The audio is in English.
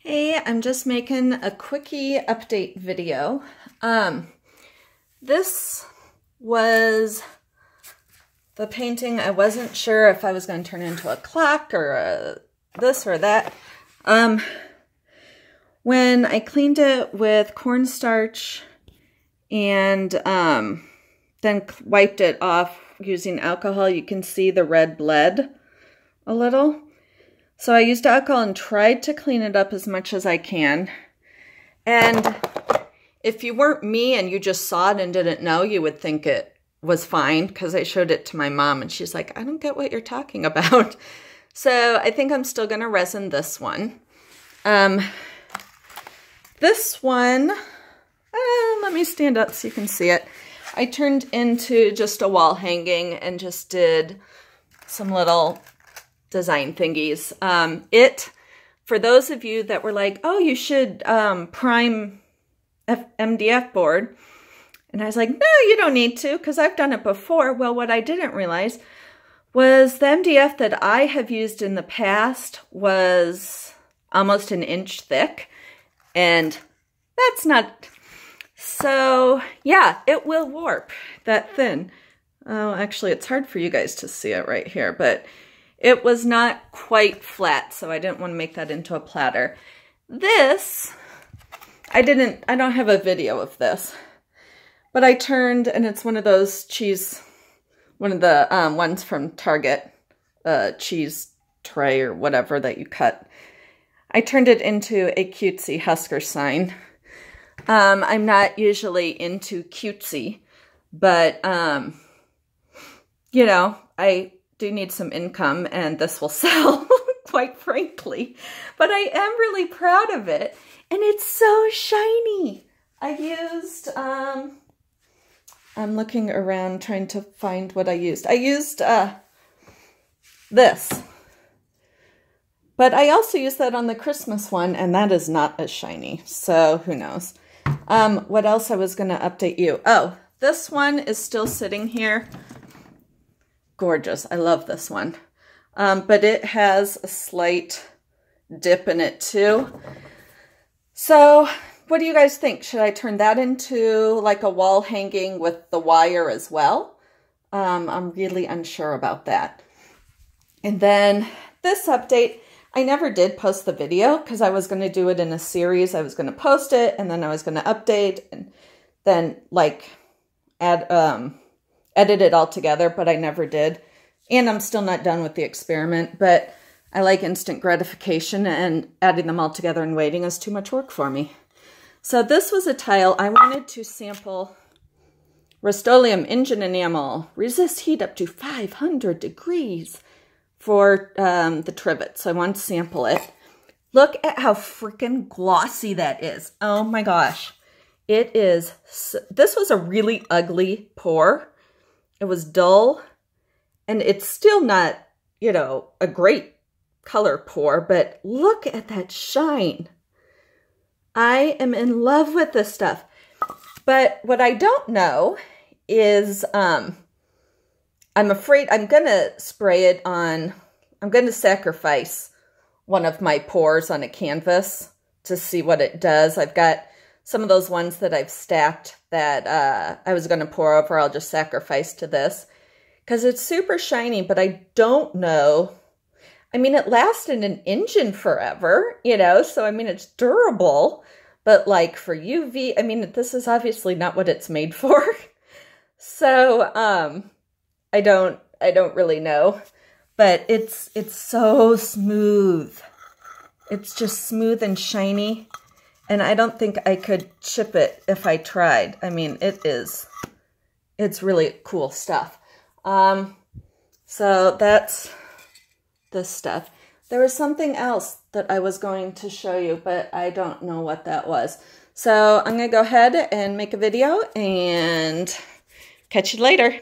Hey, I'm just making a quickie update video. This was the painting. I wasn't sure if I was going to turn into a clock or this or that. When I cleaned it with cornstarch and then wiped it off using alcohol, you can see the red bled a little. So I used alcohol and tried to clean it up as much as I can. And if you weren't me and you just saw it and didn't know, you would think it was fine, because I showed it to my mom and she's like, I don't get what you're talking about. So I think I'm still going to resin this one. This one, let me stand up so you can see it. I turned into just a wall hanging and just did some little design thingies. For those of you that were like, oh, you should prime MDF board. And I was like, no, you don't need to, because I've done it before. Well, what I didn't realize was the MDF that I have used in the past was almost an inch thick. And that's not... So, yeah, it will warp that thin. Oh, actually, it's hard for you guys to see it right here, but it was not quite flat, so I didn't want to make that into a platter. This, I don't have a video of this, but I turned, and it's one of those cheese, one of the ones from Target, cheese tray or whatever that you cut. I turned it into a cutesy Husker sign. I'm not usually into cutesy, but, you know, I do need some income, and this will sell, quite frankly. But I am really proud of it, and it's so shiny. I used, I'm looking around trying to find what I used. I used this. But I also used that on the Christmas one, and that is not as shiny, so who knows. What else I was going to update you? Oh, this one is still sitting here. Gorgeous. I love this one. But it has a slight dip in it too. So what do you guys think? Should I turn that into like a wall hanging with the wire as well? I'm really unsure about that. And then this update, I never did post the video because I was going to do it in a series. I was going to post it, and then I was going to update and then like add, edit it all together, but I never did. And I'm still not done with the experiment, but I like instant gratification, and adding them all together and waiting is too much work for me. So this was a tile. I wanted to sample Rust-Oleum engine enamel, resist heat up to 500 degrees for the trivet. So I wanted to sample it. Look at how freaking glossy that is. Oh my gosh. It is, this was a really ugly pour. It was dull, and it's still not, you know, a great color pour, but look at that shine. I am in love with this stuff. But what I don't know is, I'm afraid I'm going to spray it on, I'm going to sacrifice one of my pours on a canvas to see what it does. I've got some of those ones that I've stacked that I was going to pour over. I'll just sacrifice to this because it's super shiny, but I don't know. I mean, it lasted an engine forever, you know, so I mean, it's durable, but like for UV, I mean, this is obviously not what it's made for. So, I don't really know, but it's so smooth. It's just smooth and shiny. And I don't think I could chip it if I tried. I mean, it's really cool stuff. So that's this stuff. There was something else that I was going to show you, but I don't know what that was. So I'm going to go ahead and make a video and catch you later.